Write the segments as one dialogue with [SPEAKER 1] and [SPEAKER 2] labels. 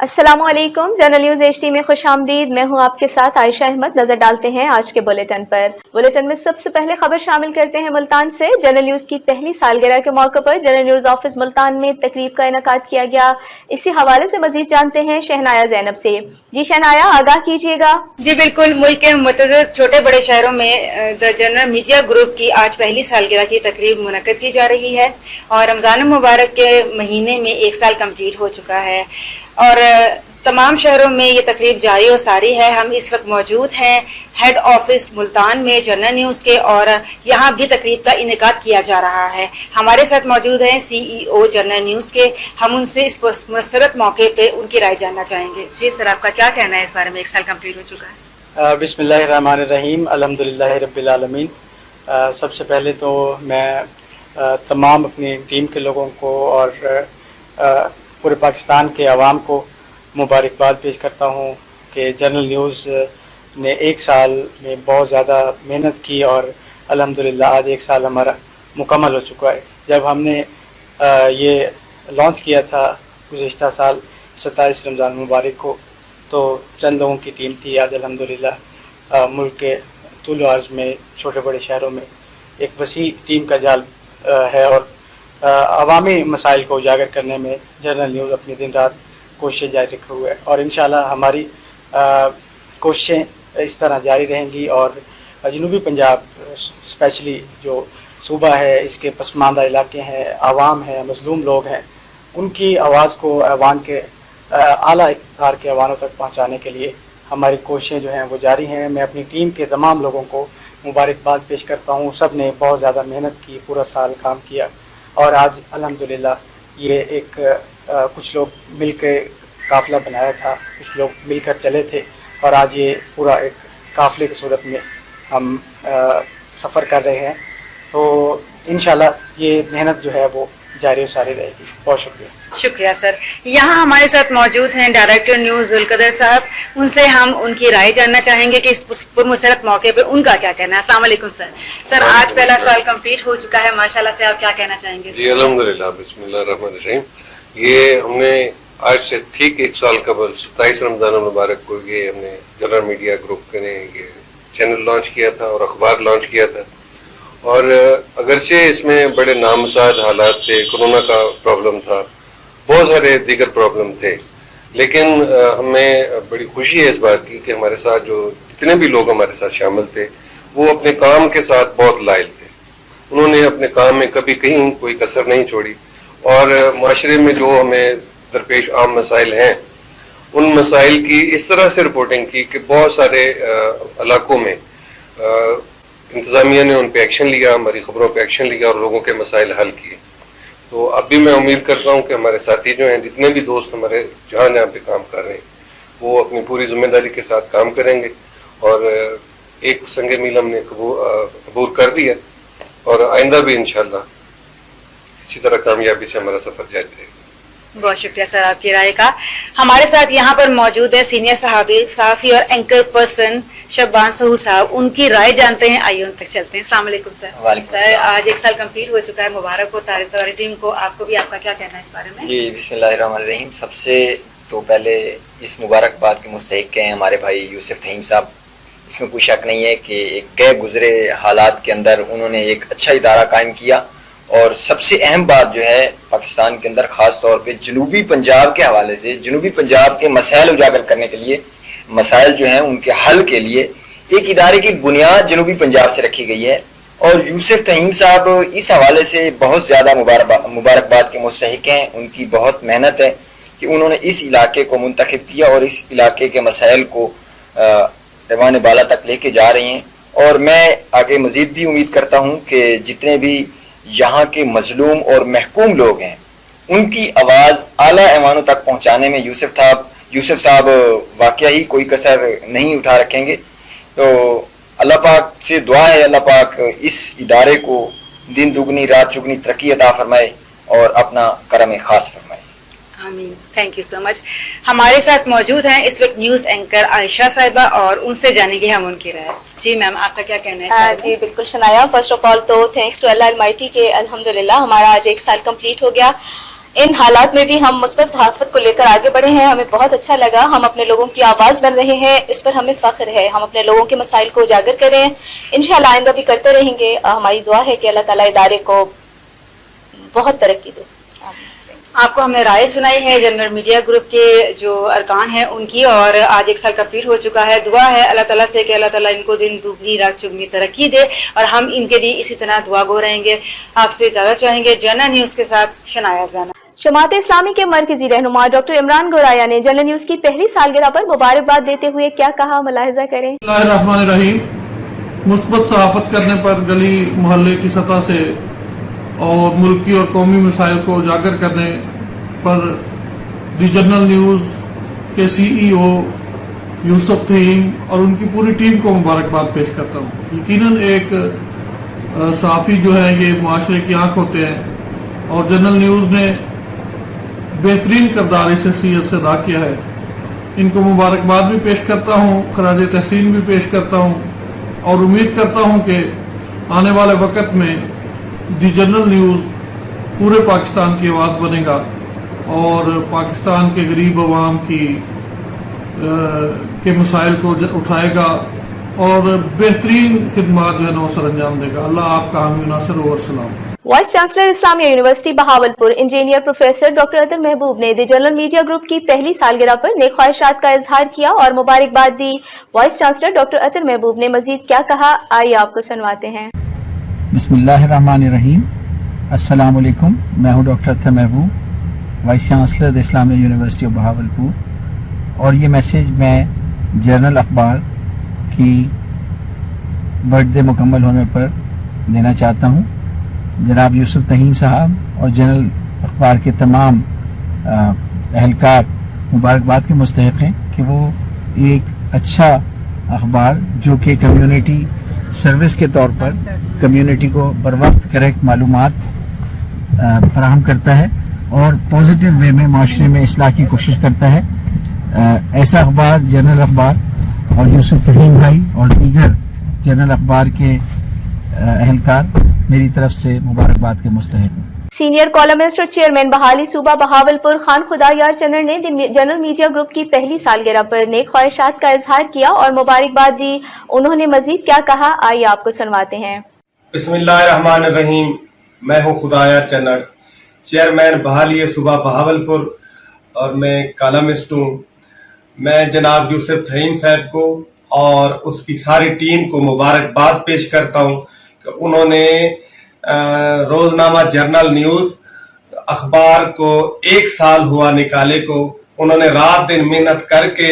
[SPEAKER 1] السلام علیکم، general news HD میں خوش آمدید۔ میں ہوں آپ کے ساتھ عائشہ احمد۔ نظر ڈالتے ہیں آج کے بلیٹن پر۔ بلیٹن میں سب سے پہلے خبر شامل کرتے ہیں ملتان سے۔ جنرل نیوز کی پہلی سالگرہ کے موقع پر جنرل نیوز آفس ملتان میں تقریب کا انعقاد کیا گیا۔ اسی حوالے سے مزید جانتے ہیں شہنایا زینب سے۔ جی شہنایا، آگاہ کیجیے گا۔
[SPEAKER 2] جی بالکل، ملک کے متعدد چھوٹے بڑے شہروں میں دا جنرل میڈیا گروپ کی آج پہلی سالگرہ کی تقریب منعقد کی جا رہی ہے، اور رمضان مبارک کے مہینے میں 1 سال کمپلیٹ ہو چکا ہے، اور تمام شہروں میں یہ تقریب جاری و ساری ہے۔ ہم اس وقت موجود ہیں ہیڈ آفس ملتان میں جنرل نیوز کے، اور یہاں بھی تقریب کا انعقاد کیا جا رہا ہے۔ ہمارے ساتھ موجود ہیں CEO جنرل نیوز کے۔ ہم ان سے اس مسرت موقع پہ ان کی رائے جاننا چاہیں گے۔ جی سر، آپ کا کیا کہنا ہے اس بارے میں؟ 1 سال کمپلیٹ ہو چکا ہے۔
[SPEAKER 3] بسم اللہ الرحمن الرحیم، الحمدللہ رب العالمین۔ سب سے پہلے تو میں تمام اپنی ٹیم کے لوگوں کو اور پورے پاکستان کے عوام کو مبارکباد پیش کرتا ہوں کہ جنرل نیوز نے 1 سال میں بہت زیادہ محنت کی، اور الحمدللہ آج 1 سال ہمارا مکمل ہو چکا ہے۔ جب ہم نے یہ لانچ کیا تھا گزشتہ سال 27 رمضان مبارک کو، تو چند لوگوں کی ٹیم تھی۔ آج الحمدللہ ملک کے طول و عرض میں چھوٹے بڑے شہروں میں ایک وسیع ٹیم کا جال ہے، اور عوامی مسائل کو اجاگر کرنے میں جنرل نیوز اپنی دن رات کوششیں جاری رکھے ہوئے ہے، اور انشاءاللہ ہماری کوششیں اس طرح جاری رہیں گی، اور جنوبی پنجاب اسپیشلی جو صوبہ ہے، اس کے پسماندہ علاقے ہیں، عوام ہیں، مظلوم لوگ ہیں، ان کی آواز کو ایوان کے اعلیٰ اقتدار کے ایوانوں تک پہنچانے کے لیے ہماری کوششیں جو ہیں وہ جاری ہیں۔ میں اپنی ٹیم کے تمام لوگوں کو مبارکباد پیش کرتا ہوں۔ سب نے بہت زیادہ محنت کی، پورا سال کام کیا، اور آج الحمدللہ یہ ایک کچھ لوگ مل کے قافلہ بنایا تھا، کچھ لوگ مل کر چلے تھے، اور آج یہ پورا ایک قافلے کی صورت میں ہم سفر کر رہے ہیں۔ تو انشاءاللہ یہ محنت جو ہے وہ جاری و ساری رہے گی۔ بہت شکریہ۔
[SPEAKER 2] شکریہ سر۔ یہاں ہمارے ساتھ موجود ہیں ڈائریکٹر نیوز ذوالقدر صاحب۔ ان سے ہم ان کی رائے جاننا چاہیں گے کہ اس پرمسرت موقع پہ ان کا کیا کہنا ہے۔ السلام علیکم سر۔ سر، آج پہلا سال کمپلیٹ ہو چکا ہے، ماشاءاللہ سے آپ کیا کہنا چاہیں گے؟
[SPEAKER 4] جی الحمدللہ، بسم اللہ الرحمن الرحیم۔ یہ ہم نے آج سے ٹھیک 1 سال قبل 27 رمضان المبارک کو یہ ہم نے جنرل میڈیا گروپ نے یہ چینل لانچ کیا تھا اور اخبار لانچ کیا تھا، اور اگرچہ اس میں بڑے نامساعد حالات تھے، کورونا کا پرابلم تھا، بہت سارے دیگر پرابلم تھے، لیکن ہمیں بڑی خوشی ہے اس بات کی کہ ہمارے ساتھ جو جتنے بھی لوگ ہمارے ساتھ شامل تھے وہ اپنے کام کے ساتھ بہت لائل تھے۔ انہوں نے اپنے کام میں کبھی کہیں کوئی کسر نہیں چھوڑی، اور معاشرے میں جو ہمیں درپیش عام مسائل ہیں ان مسائل کی اس طرح سے رپورٹنگ کی کہ بہت سارے علاقوں میں انتظامیہ نے ان پہ ایکشن لیا، ہماری خبروں پہ ایکشن لیا، اور لوگوں کے مسائل حل کیے۔ تو اب بھی میں امید کرتا ہوں کہ ہمارے ساتھی جو ہیں، جتنے بھی دوست ہمارے جہاں پہ کام کر رہے ہیں، وہ اپنی پوری ذمہ داری کے ساتھ کام کریں گے، اور ایک سنگ میل ہم نے قبول کر دیا، اور آئندہ بھی انشاءاللہ اسی طرح کامیابی سے ہمارا سفر جاری رہے گا۔
[SPEAKER 2] بہت شکریہ سر آپ کی رائے کا۔ ہمارے ساتھ یہاں پر موجود ہے سینئر صحافی اور اینکر پرسن شبان سہو صاحب۔ ان کی رائے جانتے ہیں، آئیے ان تک چلتے ہیں۔ السلام علیکم سر۔ سر، آج 1 سال کمپلیٹ ہو چکا ہے، مبارک ہو تمہاری ٹیم کو، آپ کو بھی۔ آپ کا کیا کہنا ہے اس بارے میں؟
[SPEAKER 5] جی بسم اللہ الرحمن الرحیم۔ سب سے تو پہلے اس مبارکباد کے مستحق ہیں ہمارے بھائی یوسف تھیم صاحب۔ اس میں کوئی شک نہیں ہے کہ ایک گئے گزرے حالات کے اندر انہوں نے ایک اچھا ادارہ قائم کیا، اور سب سے اہم بات جو ہے پاکستان کے اندر خاص طور پہ جنوبی پنجاب کے حوالے سے، جنوبی پنجاب کے مسائل اجاگر کرنے کے لیے، مسائل جو ہیں ان کے حل کے لیے ایک ادارے کی بنیاد جنوبی پنجاب سے رکھی گئی ہے، اور یوسف تھیم صاحب اس حوالے سے بہت زیادہ مبارکباد کے مستحق ہیں۔ ان کی بہت محنت ہے کہ انہوں نے اس علاقے کو منتخب کیا، اور اس علاقے کے مسائل کو ایوان بالا تک لے کے جا رہے ہیں، اور میں آگے مزید بھی امید کرتا ہوں کہ جتنے بھی یہاں کے مظلوم اور محکوم لوگ ہیں ان کی آواز اعلیٰ ایوانوں تک پہنچانے میں یوسف صاحب واقعہ ہی کوئی کسر نہیں اٹھا رکھیں گے۔ تو اللہ پاک سے دعا ہے اللہ پاک اس ادارے کو دن دگنی رات چگنی ترقی عطا فرمائے اور اپنا کرم خاص فرمائے۔
[SPEAKER 2] آمین، تھینک یو سو مچ۔ ہمارے ساتھ موجود ہیں اس وقت نیوز اینکر عائشہ صاحبہ، اور ان سے جانیں گے ہم ان کی رائے۔ जी मैम, आपका क्या कहना है इस बारे में?
[SPEAKER 1] जी बिल्कुल शनाया, फर्स्ट ऑफ ऑल तो थैंक्स टू अल्लाह अलमाइटी के अल्हम्दुलिल्लाह हमारा आज 1 साल कंप्लीट हो गया। इन हालात में भी हम मुस्बत सहाफत को लेकर आगे बढ़े हैं, हमें बहुत अच्छा लगा। हम अपने लोगों की आवाज़ बन रहे हैं, इस पर हमें फ़ख्र है। हम अपने लोगों के मसाइल को उजागर करें, इंशाअल्लाह आइंदा भी करते रहेंगे। हमारी दुआ है कि अल्लाह ताला इदारे को बहुत तरक्की दे।
[SPEAKER 2] आपको हमने राय सुनाई है जनरल मीडिया ग्रुप के जो अरकान हैं उनकी, और आज 1 साल कंप्लीट हो चुका है। दुआ है अल्लाह ताला से कि अल्लाह ताला इनको दिन दुगनी रात चुगनी तरक्की दे, और हम इनके लिए इसी तरह दुआ गो रहेंगे। आपसे इजाज़त चाहेंगे। जनरल न्यूज़ के साथ शनाया जाना।
[SPEAKER 1] जमात इस्लामी के मरकजी रहनुमा डॉक्टर इमरान गोराया ने जनरल न्यूज़ की पहली सालगिरह पर मुबारकबाद देते हुए क्या कहा, मुलाहिजा करें।
[SPEAKER 6] बिस्मिल्लाहिर्रहमानिर्रहीम। मुस्बत सहाफत करने पर गली मोहल्ले की सतह से और मुल्की और कौमी मसाइल को उजागर करने पर दी जनरल न्यूज़ के CEO यूसुफ तहीम और उनकी पूरी टीम को मुबारकबाद पेश करता हूँ। यकीनन एक सहाफ़ी जो है ये मुआशरे की आँख होते हैं, और जनरल न्यूज़ ने बेहतरीन किरदार इस हैसियत से अदा किया है। इनको मुबारकबाद भी पेश करता हूँ, खराज तहसीन भी पेश करता हूँ, और उम्मीद करता हूँ कि आने वाले वक्त में दी जनरल न्यूज़ पूरे पाकिस्तान की आवाज़ बनेगा और पाकिस्तान के गरीब अवाम के मसाइल को उठाएगा और बेहतरीन खिदमत जो है ना सर अंजाम देगा। अल्लाह आपका हामी नासिर और सलाम।
[SPEAKER 1] Vice chancellor Islamia university Bahawalpur engineer professor doctor Athar Mahboob ने दी जनरल मीडिया ग्रुप की पहली सालगिरह पर नेक ख्वाहिशात का इजहार किया और मुबारकबाद दी। Vice chancellor doctor Athar Mahboob ने मजीद क्या कहा, आइए आपको सुनवाते हैं।
[SPEAKER 7] बिस्मिल्लाहिर्रहमानिर्रहीम। अस्सलाम वालेकुम। मैं हूँ doctor Athar Mehboob, vice chancellor Islamia university of Bahawalpur, और ये मैसेज मैं जर्नल अखबार की बर्थडे मुकम्मल होने पर देना चाहता हूँ। जनाब यूसुफ तहीम साहब और जनरल अखबार के तमाम अहलकार मुबारकबाद के मुस्तहिक हैं कि वो एक अच्छा अखबार जो कि कम्युनिटी सर्विस के तौर पर कम्युनिटी को बर वक्त करेक्ट मालूमात फराहम करता है और पॉजिटिव वे में माशरे में इस्लाह की कोशिश करता है। ऐसा अखबार जनरल अखबार और यूसुफ तहीम भाई और दीगर जनरल अखबार के अहलकार मेरी तरफ से मुबारकबाद के मुस्तहिक हैं।
[SPEAKER 1] सीनियर कॉलमिस्ट और चेयरमैन बहाली सूबा बहावलपुर खान खुदा यार चन्नर ने जनरल मीडिया ग्रुप की पहली सालगिरह पर नेक ख्वाहिशात का इजहार किया और मुबारकबाद दी। उन्होंने मजीद क्या कहा, आइए आपको सुनवाते हैं।
[SPEAKER 8] बिस्मिल्लाहिर्रहमानिर्रहीम। मैं हूँ खुदायार चन्नर, चेयरमैन बहाली सूबा बहावलपुर, और मैं कॉलमिस्ट हूँ। मैं जनाब यूसुफ तहीम साहब को और उसकी सारी टीम को मुबारकबाद पेश करता हूँ कि उन्होंने रोजनामा जर्नल न्यूज़ अखबार को 1 साल हुआ निकाले को, उन्होंने रात दिन मेहनत करके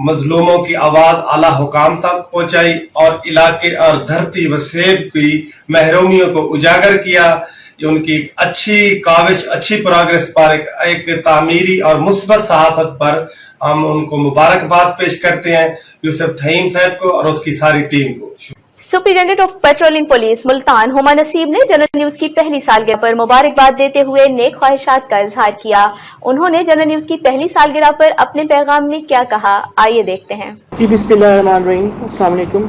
[SPEAKER 8] मजलूमों की आवाज़ आला हुकाम तक पहुंचाई और इलाके और धरती व सेब की महरूमियों को उजागर किया। ये उनकी अच्छी काविश, अच्छी प्रोग्रेस पर एक तामीरी और मुस्बत सहाफत पर हम उनको मुबारकबाद पेश करते हैं, यूसुफ तहीम साहब को और उसकी सारी टीम को।
[SPEAKER 1] Superintendent of patrolling police Multan Huma नसीब ने जनरल न्यूज़ की पहली सालगिरह पर मुबारकबाद देते हुए नेक ख्वाहिशात का इजहार किया। उन्होंने जनरल न्यूज़ की पहली सालगिरह पर अपने पैगाम में क्या कहा, आइए देखते हैं।
[SPEAKER 9] जी बिस्मिल्लाहिर्रहमानिर्रहीम। अस्सलाम वालेकुम।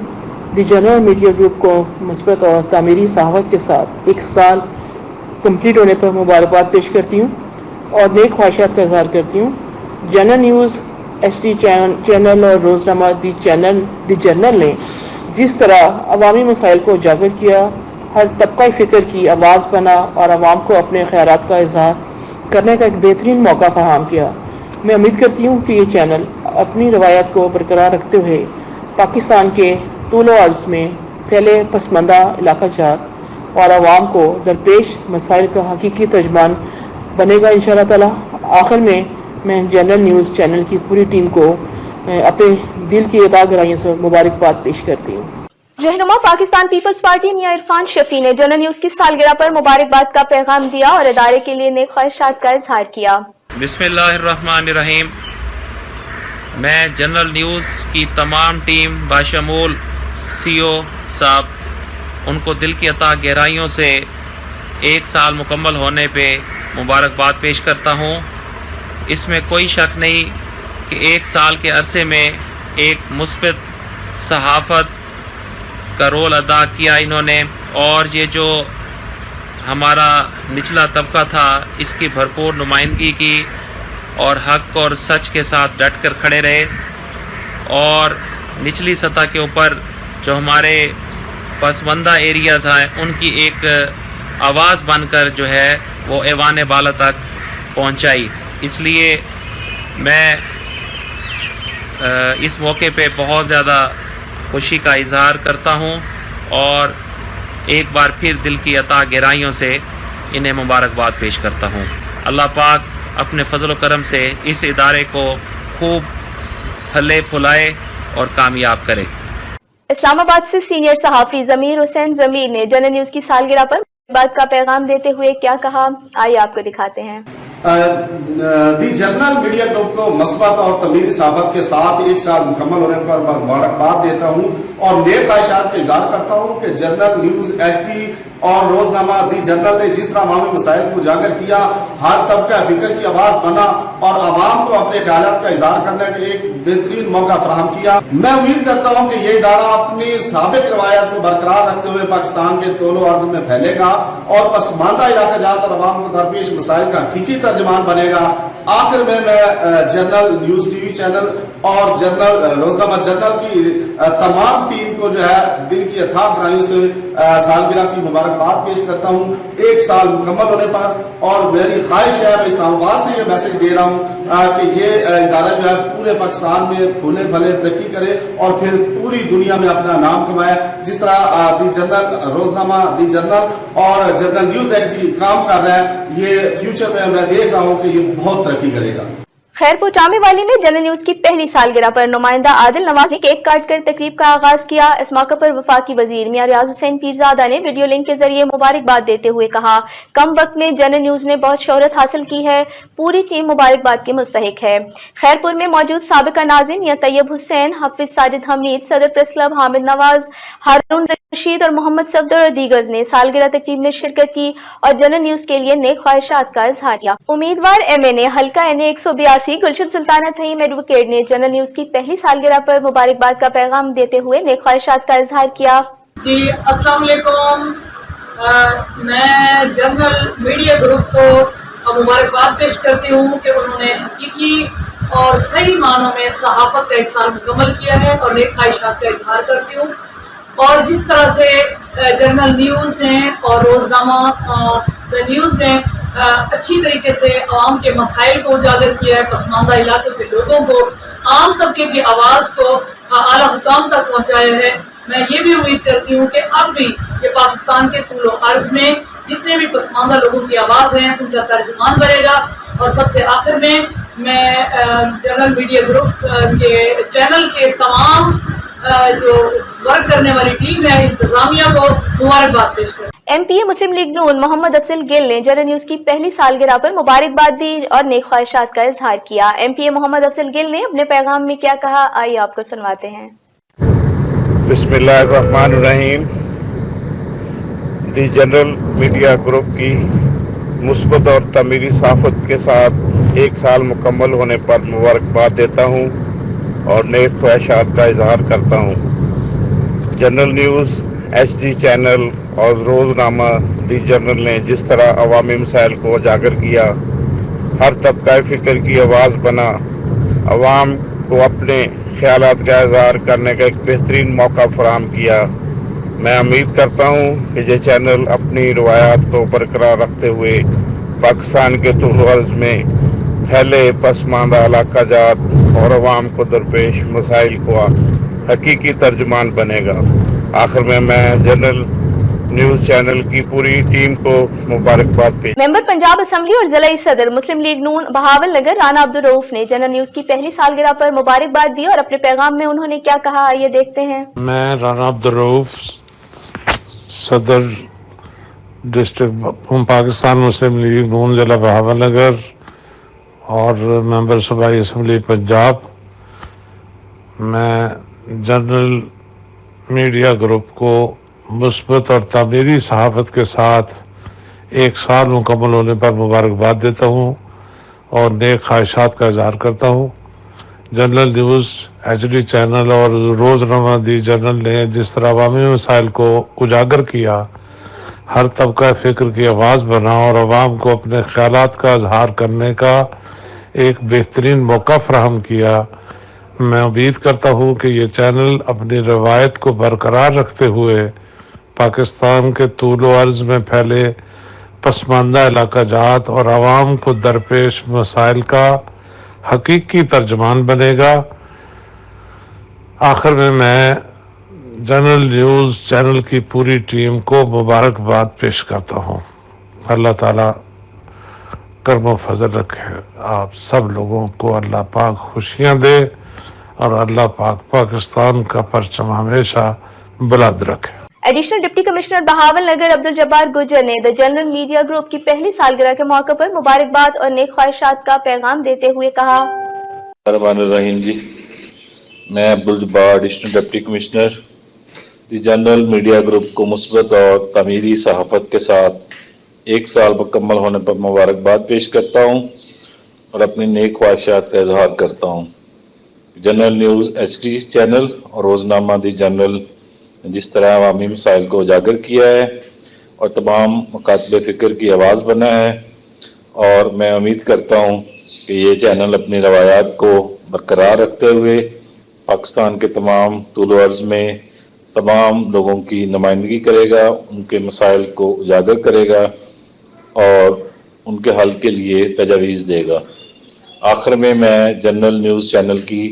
[SPEAKER 9] दी जनरल मीडिया ग्रुप को मुस्बत और तामीरी सहावत के साथ 1 साल कंप्लीट होने पर मुबारकबाद पेश करती हूँ और नेक ख्वाहिशात का इजहार करती हूँ। जनरल न्यूज़ HD चैनल और रोजनामा दी जर्नल ने जिस तरह अवामी मसाइल को उजागर किया, हर तबका फ़िक्र की आवाज़ बना और आवाम को अपने ख़यालात का इजहार करने का एक बेहतरीन मौका फराहम किया। मैं उम्मीद करती हूँ कि ये चैनल अपनी रवायत को बरकरार रखते हुए पाकिस्तान के तूल व अर्ज़ में फैले पसमंदा इलाका जात और आवाम को दरपेश मसाइल का हकीकी तर्जमान बनेगा इंशाअल्लाह ताला। आखिर में मैं जनरल न्यूज़ चैनल की पूरी टीम को अपने दिल की अता गहराइयों से मुबारकबाद पेश करती हूँ।
[SPEAKER 1] रहनुमा पाकिस्तान पीपल्स पार्टी मियां इरफान शफी ने जनरल न्यूज़ की सालगिरह पर मुबारकबाद का पैगाम दिया और इदारे के लिए नेक ख्वाहिशात का इजहार किया।
[SPEAKER 10] बिस्मिल्लाहिर्रहमानिर्रहीम। मैं जनरल न्यूज़ की तमाम टीम बाशमूल CEO साहब, उनको दिल की अता गहराइयों से 1 साल मुकम्मल होने पे मुबारकबाद पेश करता हूँ। इसमें कोई शक नहीं कि 1 साल के अरसे में एक मुस्बत صحافت کا رول ادا کیا انہوں نے، اور یہ جو ہمارا نچلا طبقہ تھا اس کی بھرپور نمائندگی کی اور حق اور سچ کے ساتھ ڈٹ کر کھڑے رہے، اور نچلی سطح کے اوپر جو ہمارے پسماندہ ایریاز ہیں ان کی ایک آواز بن کر جو ہے وہ ایوان بالا تک پہنچائی۔ اس لیے میں اس موقع پہ بہت زیادہ خوشی کا اظہار کرتا ہوں، اور ایک بار پھر دل کی عطا گہرائیوں سے انہیں مبارکباد پیش کرتا ہوں۔ اللہ پاک اپنے فضل و کرم سے اس ادارے کو خوب پھلے پھلائے اور کامیاب کرے۔
[SPEAKER 1] اسلام آباد سے سینئر صحافی ضمیر حسین ضمیر نے جنرل نیوز کی سالگرہ پر بات کا پیغام دیتے ہوئے کیا کہا، آئیے آپ کو دکھاتے ہیں۔
[SPEAKER 11] دی جرنل میڈیا گروپ کو مثبت اور تعمیری صحافت کے ساتھ 1 سال مکمل ہونے پر مبارکباد دیتا ہوں اور نیک خواہشات کا اظہار کرتا ہوں کہ جرنل نیوز HD اور روزنامہ دی جرنل نے جس طرح عوامی مسائل کو اجاگر کیا، ہر طبقہ فکر کی آواز بنا اور عوام کو اپنے خیالات کا اظہار کرنے کا ایک بہترین موقع فراہم کیا۔ میں امید کرتا ہوں کہ یہ ادارہ اپنی سابق روایت کو برقرار رکھتے ہوئے پاکستان کے طول و عرض میں پھیلے گا اور پسماندہ علاقہ جات اور عوام کو درپیش مسائل کا حقیقی ترجمان بنے گا۔ آخر میں جنرل نیوز TV چینل اور جنرل روزنامہ جنرل کی تمام ٹیم کو جو ہے دل کی اتھاہ گہرائیوں سے سالگرہ کی مبارکباد پیش کرتا ہوں 1 سال مکمل ہونے پر، اور میری خواہش ہے، میں اسلام آباد سے یہ میسج دے رہا ہوں کہ یہ ادارہ جو ہے پورے پاکستان میں پھولے پھلے ترقی کرے اور پھر پوری دنیا میں اپنا نام کمائے، جس طرح دی جنرل روزنامہ دی جنرل اور جنرل نیوز HD کام کر رہا ہے۔ یہ فیوچر میں دیکھ رہا ہوں کہ یہ بہت ترقی کرے گا۔
[SPEAKER 1] خیرپور ٹامے والی میں جنرل نیوز کی پہلی سالگرہ پر نمائندہ عادل نواز نے کیک کاٹ کر تقریب کا آغاز کیا۔ اس موقع پر وفاقی وزیر میاں ریاض حسین پیرزادہ نے ویڈیو لنک کے ذریعے مبارکباد دیتے ہوئے کہا، کم وقت میں جنرل نیوز نے بہت شہرت حاصل کی ہے، پوری ٹیم مبارکباد کی مستحق ہے۔ خیرپور میں موجود سابقہ ناظم میاں طیب حسین، حافظ ساجد حمید، صدر پریس کلب حامد نواز، ہارون رشید اور محمد صفدر اور دیگرز نے سالگرہ تقریب میں شرکت کی اور جنرل نیوز کے لیے نیک خواہشات کا اظہار کیا۔ امیدوار MNA حلقہ NA 182 گلشن سلطانہ تھیم ایڈوکیٹ نے جنرل نیوز کی پہلی سالگرہ پر مبارکباد کا پیغام دیتے ہوئے نیک خواہشات کا اظہار کیا۔
[SPEAKER 12] جی السلام علیکم، میں جنرل میڈیا گروپ کو مبارکباد پیش کرتی ہوں کہ انہوں نے حقیقی اور صحیح معنوں میں صحافت کا 1 سال مکمل کیا ہے، اور نیک خواہشات کا اظہار کرتی ہوں۔ اور جس طرح سے جنرل نیوز نے اور روزنامہ نیوز نے اچھی طریقے سے عوام کے مسائل کو اجاگر کیا ہے، پسماندہ علاقوں کے لوگوں کو، عام طبقے کی آواز کو اعلیٰ حکام تک پہنچایا ہے، میں یہ بھی امید کرتی ہوں کہ اب بھی یہ پاکستان کے طول و عرض میں جتنے بھی پسماندہ لوگوں کی آواز ہیں ان کا ترجمان بنے گا۔ اور سب سے آخر میں جنرل میڈیا گروپ کے چینل کے تمام جو ورک کرنے والی ٹیم ہے، انتظامیہ کو مبارکباد پیش کریں۔
[SPEAKER 1] MPA مسلم لیگ نون محمد افضل گل نے جنرل نیوز کی پہلی سالگرہ پر مبارکباد دی اور نیک خواہشات کا اظہار کیا۔ MPA محمد افضل گل نے اپنے پیغام میں کیا کہا، آئیے آپ کو سنواتے ہیں۔
[SPEAKER 13] بسم اللہ الرحمن الرحیم۔ دی جنرل میڈیا گروپ کی مثبت اور تعمیری صحافت کے ساتھ 1 سال مکمل ہونے پر مبارکباد دیتا ہوں اور نیک خواہشات کا اظہار کرتا ہوں۔ جنرل نیوز HD چینل اور روزنامہ دی جرنل نے جس طرح عوامی مسائل کو اجاگر کیا، ہر طبقہ فکر کی آواز بنا، عوام کو اپنے خیالات کا اظہار کرنے کا ایک بہترین موقع فراہم کیا۔ میں امید کرتا ہوں کہ یہ چینل اپنی روایات کو برقرار رکھتے ہوئے پاکستان کے طول و عرض میں پھیلے پسماندہ علاقہ جات اور عوام کو درپیش مسائل کو حقیقی ترجمان بنے گا۔ آخر میں جنرل نیوز چینل کی پوری ٹیم کو مبارکباد پیش۔
[SPEAKER 1] ممبر پنجاب اسمبلی اور ضلعی صدر مسلم لیگ نون بہاول نگر رانا عبدالرؤف نے جنرل نیوز کی پہلی سالگرہ پر مبارکباد دی اور اپنے پیغام میں انہوں نے کیا کہا، آئیے دیکھتے ہیں۔
[SPEAKER 14] میں رانا عبدالرؤف صدر ڈسٹرکٹ پاکستان مسلم لیگ نون ضلع بہاول نگر اور ممبر صوبائی اسمبلی پنجاب، میں جنرل میڈیا گروپ کو مثبت اور تعمیری صحافت کے ساتھ 1 سال مکمل ہونے پر مبارکباد دیتا ہوں اور نیک خواہشات کا اظہار کرتا ہوں۔ जनरल न्यूज़ HD चैनल और रोज़नामा दी जर्नल ने जिस तरह अवामी मसाइल को उजागर किया, हर तबका फ़िक्र की आवाज़ बना और आवाम को अपने ख्यालात का इजहार करने का एक बेहतरीन मौका फराहम किया, मैं उम्मीद करता हूँ कि ये चैनल अपनी रवायत को बरकरार रखते हुए पाकिस्तान के तूल व अर्ज़ में फैले पसमानदा इलाका जात और आवाम को दरपेश मसाइल का हकीकी तर्जमान बनेगा। आखिर में मैं जनरल न्यूज़ चैनल की पूरी टीम को मुबारकबाद पेश करता हूँ। अल्लाह ताला करम व फजल रखे, आप सब लोगों को अल्लाह पाक खुशियाँ दे और अल्लाह पाक पाकिस्तान का परचम हमेशा बुलंद रखे।
[SPEAKER 1] एडिशनल डिप्टी कमिश्नर बहावल नगर अब्दुल जब्बार गुजर ने द जनरल मीडिया ग्रुप की पहली सालगिरह के मौके पर मुबारकबाद और नेक ख्वाहिशात का पैगाम देते हुए कहा,
[SPEAKER 15] रहीम जी, मैं Abdul Jabbar additional deputy commissioner the general media group को मुस्बत और तमीरी सहाफत के साथ 1 साल मुकम्मल होने पर मुबारकबाद पेश करता हूँ और अपनी नेक ख्वाहिशात का इजहार करता हूँ। जनरल न्यूज़ HD चैनल और रोज़नामा दी जनरल जिस तरह अवामी मसाइल को उजागर किया है और तमाम मुकातबे फ़िक्र की आवाज़ बना है, और मैं उम्मीद करता हूँ कि ये चैनल अपनी रवायात को बरकरार रखते हुए पाकिस्तान के तमाम तूल अर्ज़ में तमाम लोगों की नुमाइंदगी करेगा, उनके मसाइल को उजागर करेगा और उनके हल के लिए तजावीज़ देगा। आखिर में मैं जनरल न्यूज़ चैनल की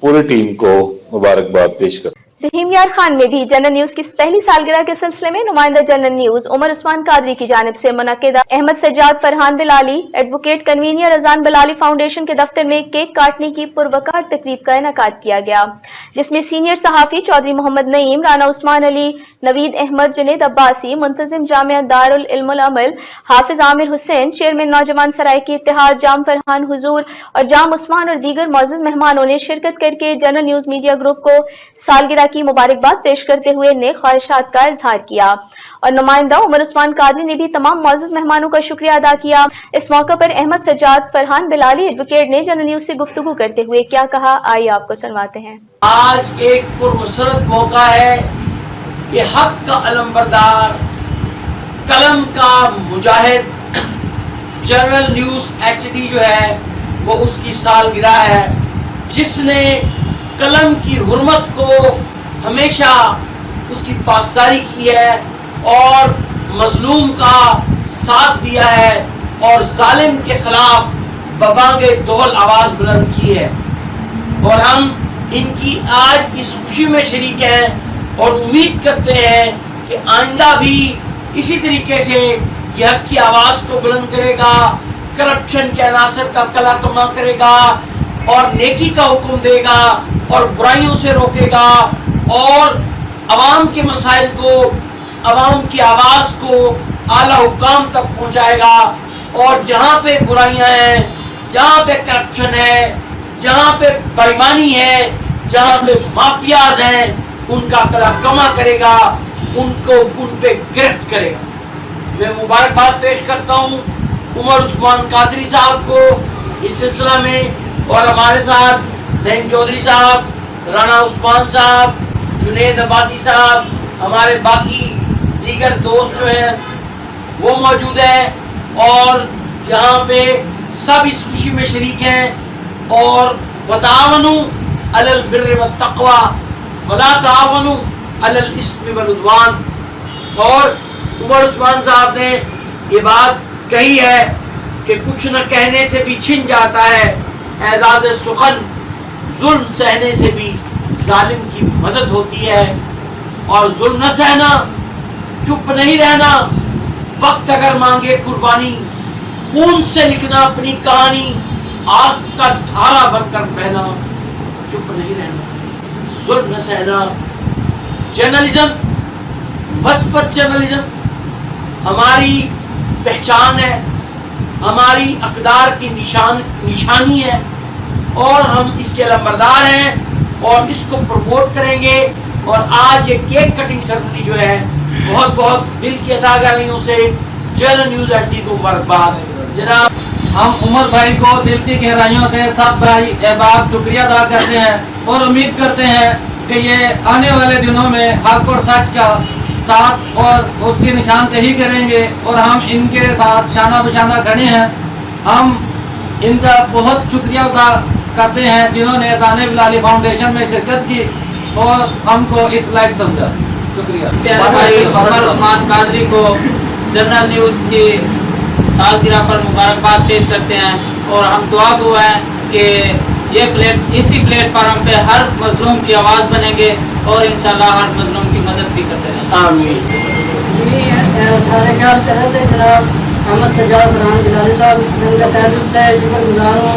[SPEAKER 15] पूरी टीम को मुबारकबाद पेश करता हूँ।
[SPEAKER 1] रहीम यार खान में भी जनरल न्यूज़ की पहली सालगिरह के सिलसिले में नुमाइंदा जनरल न्यूज़ उमर उस्मान कादरी की जानिब से मुनक्किदा Ahmad Sajjad Farhan Bilali advocate convener अजान बिलाली फाउंडेशन के दफ्तर में केक काटने की पुरवकार तकरीब का इनेकाद किया गया, जिसमें सीनियर सहाफ़ी चौधरी मोहम्मद नईम, राना उस्मान अली, नवीद अहमद, जुनेद अब्बासी, मुंतजिम जामिया दारुल इल्मुल अमल, हाफिज आमिर हुसैन, चेयरमैन नौजवान सराइकी इत्तेहाद जाम फरहान हुजूर और जाम उस्मान और दीगर मौजूद मेहमानों ने शिरकत करके जनरल न्यूज़ मीडिया ग्रुप को सालगिरह की मुबारकबाद पेश करते हुए नेक ख्वाहिशात का इजहार किया और नुमाइंदा उमर उस्मान कादरी ने भी तमाम मौजूद मेहमानों का शुक्रिया अदा किया। इस मौके पर अहमद सज्जाद फरहान बिलाली एडवोकेट ने जनरल न्यूज़ से गुफ्तगू करते हुए क्या कहा, आइए आपको सुनवाते हैं।
[SPEAKER 16] आज एक पुरमसरत मौका है कि हक का अलमबरदार, कलम का मुजाहिद जनरल न्यूज़ HD जो है वो उसकी सालगिरह है, जिसने कलम की हुर्मत को हमेशा उसकी पासदारी की है और मजलूम का साथ दिया है और जालिम के खिलाफ बबांगे दोहल आवाज़ बुलंद की है, और हम इनकी आज इस खुशी में शरीक हैं और उम्मीद करते हैं कि आइंदा भी इसी तरीके से यह हक की आवाज़ को बुलंद करेगा, करप्शन के अनासर का कला कमा करेगा और नेकी का हुक्म देगा और बुराइयों से रोकेगा और अवाम के मसाइल को, अवाम की आवाज़ को आला हुकाम तक पहुँचाएगा, और जहाँ पे बुराइयाँ हैं, जहाँ पे करप्शन है, जहाँ पे बेईमानी है, जहाँ पे माफियाज हैं, उनका कला कमा करेगा, उनको उन पे गिरफ्त करेगा। मैं मुबारकबाद पेश करता हूँ उमर उस्मान कादरी साहब को इस सिलसिला में, और हमारे साथ नईम चौधरी साहब, राना उस्मान साहब, जुनेद अब्बासी साहब, हमारे बाकी दीगर दोस्त जो हैं वो मौजूद हैं, और यहाँ पे सब इस खुशी में शरीक हैं। और वतावनु अलल बिर्रि व तक़वा वला तावनु अलल इस्मि वल उद्वान। और उमर उस्मान साहब ने ये बात कही है कि कुछ न कहने से भी छिन जाता है एजाज़ सुखन, जुल्म सहने से भी जालिम की मदद होती है, और जुल्म न सहना, चुप नहीं रहना, वक्त अगर मांगे कुर्बानी, खून से लिखना अपनी कहानी, आग का धारा बनकर बहना, चुप नहीं रहना, जुल्म न सहना। जर्नलिज्म, मस्बत जर्नलिज्म हमारी पहचान है, हमारी अक़दार की निशानी है, और हम इसके अलंबरदार हैं और इसको प्रमोट करेंगे। और आज ये केक कटिंग सेरेमनी जो है बहुत बहुत दिल की अदाकारियों से जनरल न्यूज़ HD को मुबारकबाद। जनाब हम उमर भाई को दिल की गहराइयों से सब भाई अहबाब शुक्रिया अदा करते हैं और उम्मीद करते हैं कि ये आने वाले दिनों में हक और सच का साथ और उसकी निशानदेही करेंगे और हम इनके साथ शाना बशाना खड़े हैं। हम इनका बहुत शुक्रिया अदा करते हैं जिन्होंने अज़ान बिलाली फाउंडेशन में शिरकत की और हमको इस लायक समझा। शुक्रिया।
[SPEAKER 12] प्यारे भाई उमर उस्मान कादरी को जनरल न्यूज़ की सालगिरह पर मुबारकबाद पेश करते हैं और हम दुआ गो हैं कि इसी प्लेटफार्म पे हर मजलूम की आवाज़ बनेंगे और इंशाल्लाह हर मजलूम की मदद भी करते रहेंगे। आमीन।
[SPEAKER 17] जी सारे ख्याल कर रहे थे जनाब मोहम्मद सजाद फरहान बिलाली साहब, मैं उनका तहे दिल से शुक्रगुजार हूँ,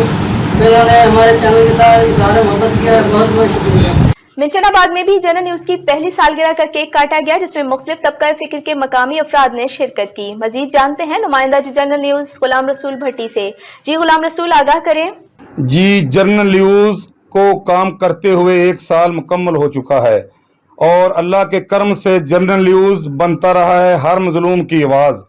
[SPEAKER 17] जिन्होंने हमारे चैनल के साथ इज़हार मोहब्बत किया है। बहुत बहुत शुक्रिया।
[SPEAKER 1] मिंचनाबाद में भी जनरल न्यूज़ की पहली सालगिरह का केक काटा गया, जिसमें मुख्तलिफ तबका फिक्र के मकामी अफराद ने शिरकत की। मजीद जानते हैं नुमाइंदा जनरल न्यूज़ गुलाम रसूल भट्टी से। जी गुलाम रसूल, आगाह करें।
[SPEAKER 18] जी, जनरल न्यूज़ को काम करते हुए 1 साल मुकम्मल हो चुका है और अल्लाह के करम से जनरल न्यूज़ बनता रहा है हर मजलूम की आवाज़।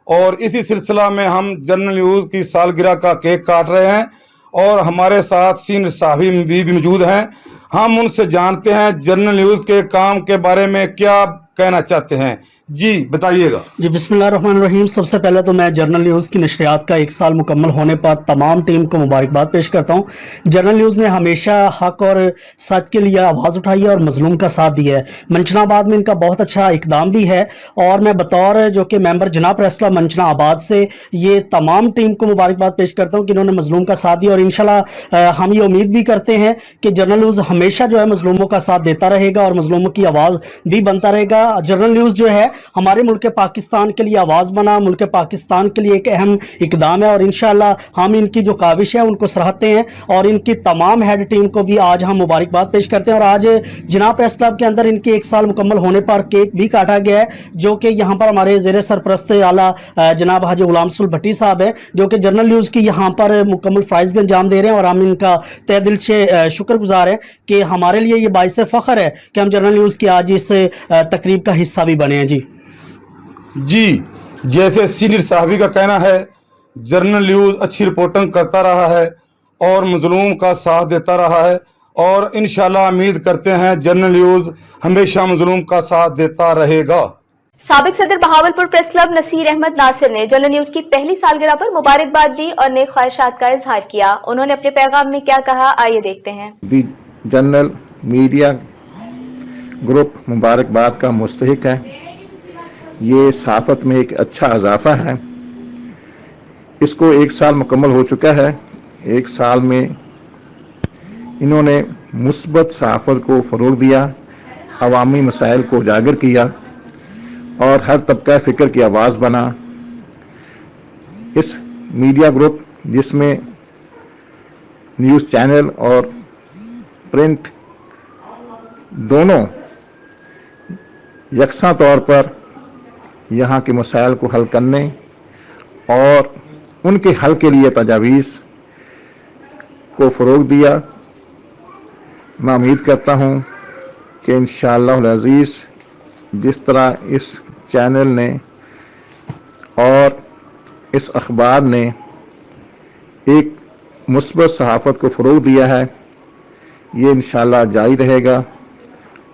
[SPEAKER 18] और इसी सिलसिला में हम जनरल न्यूज़ की सालगिरह का केक काट रहे हैं और हमारे साथ सीनियर साहबी भी मौजूद हैं। हम उनसे जानते हैं जनरल न्यूज़ के काम के बारे में क्या कहना चाहते हैं। जी बताइएगा।
[SPEAKER 19] जी बिस्मिल्लाहिर्रहमानिर्रहीम। सबसे पहले तो मैं जनरल न्यूज़ की नशरियात का 1 साल मुकम्मल होने पर तमाम टीम को मुबारकबाद पेश करता हूँ। जनरल न्यूज़ ने हमेशा हक और सच के लिए आवाज़ उठाई है और मजलूम का साथ दिया है। मंचनाबाद में इनका बहुत अच्छा इकदाम भी है और मैं बतौर जो कि मेंबर जनाब प्रेस क्लब मंचनाबाद से ये तमाम टीम को मुबारकबाद पेश करता हूँ कि इन्होंने मजलूम का साथ दिया और इंशाल्लाह हम ये उम्मीद भी करते हैं कि जनरल न्यूज़ हमेशा जो है मजलूमों का साथ देता रहेगा और मजलूमों की आवाज़ भी बनता रहेगा। जनरल न्यूज़ जो है हमारे मुल्क पाकिस्तान के लिए आवाज़ बना, मुल्क पाकिस्तान के लिए एक अहम इकदाम है और इंशाल्लाह हम इनकी जो काविश है उनको सराहते हैं और इनकी तमाम हेड टीम को भी आज हम मुबारकबाद पेश करते हैं। और आज जनाब प्रेस क्लब के अंदर इनके 1 साल मुकम्मल होने पर केक भी काटा गया है, जो कि यहाँ पर हमारे ज़ेर सरपरस्त आला जनाब हाजी गुलाम रसूल भट्टी साहब हैं, जो कि जनरल न्यूज़ की यहाँ पर मुकम्मल फ़राइज़ भी अंजाम दे रहे हैं और हम इनका तहे दिल से शुक्रगुजार हैं कि हमारे लिए ये बाइस फ़ख्र है कि हम जनरल न्यूज़ की आज इस तकरीब का हिस्सा भी बने हैं।
[SPEAKER 18] जी, जैसे सीनियर साहबी का कहना है, जनरल न्यूज़ अच्छी रिपोर्टिंग करता रहा है और मजलूम का साथ देता रहा है और इंशाल्लाह उम्मीद करते हैं जनरल न्यूज़ हमेशा मजलूम का साथ देता रहेगा।
[SPEAKER 1] साबिक सदर बहावलपुर प्रेस क्लब नसीर अहमद नासिर ने जनरल न्यूज़ की पहली सालगिरह पर मुबारकबाद दी और नेक ख्वाहिशात का इजहार किया। उन्होंने अपने पैगाम में क्या कहा, आइए देखते हैं।
[SPEAKER 7] जनरल मीडिया ग्रुप मुबारकबाद का मुस्तहिक है। ये सहाफ़त में एक अच्छा इजाफा है। इसको 1 साल मुकम्मल हो चुका है। 1 साल में इन्होंने मुस्बत सहाफ़त को फ़रोग़ दिया, अवामी मसाइल को उजागर किया और हर तबका फ़िक्र की आवाज़ बना। इस मीडिया ग्रुप जिसमें न्यूज़ चैनल और प्रिंट दोनों यकसा तौर पर यहाँ के मसाइल को हल करने और उनके हल के लिए तजावीज़ को फ़रोग़ दिया। मैं उम्मीद करता हूँ कि इंशाअल्लाह अज़ीज़ जिस तरह इस चैनल ने और इस अखबार ने एक मुस्बत सहाफ़त को फ़रोग़ दिया है, ये इंशाअल्लाह जारी रहेगा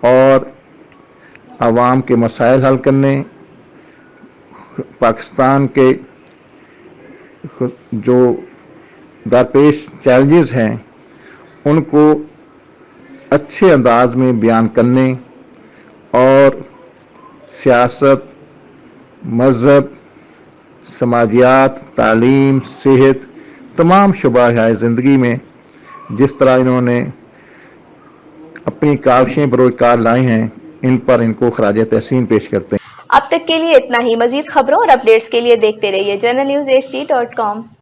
[SPEAKER 7] और आवाम के मसाइल हल करने, पाकिस्तान के जो दरपेश चैलेंजेस हैं उनको अच्छे अंदाज में बयान करने और सियासत, मज़हब, समाजियात, तालीम, सेहत तमाम शुबाह ज़िंदगी में जिस तरह इन्होंने अपनी काविशें बरोज़गार लाई हैं, इन पर इनको खराज तहसीन पेश करते हैं।
[SPEAKER 1] अब तक के लिए इतना ही। मजीद खबरों और अपडेट्स के लिए देखते रहिए जनरल न्यूज़ HD.com।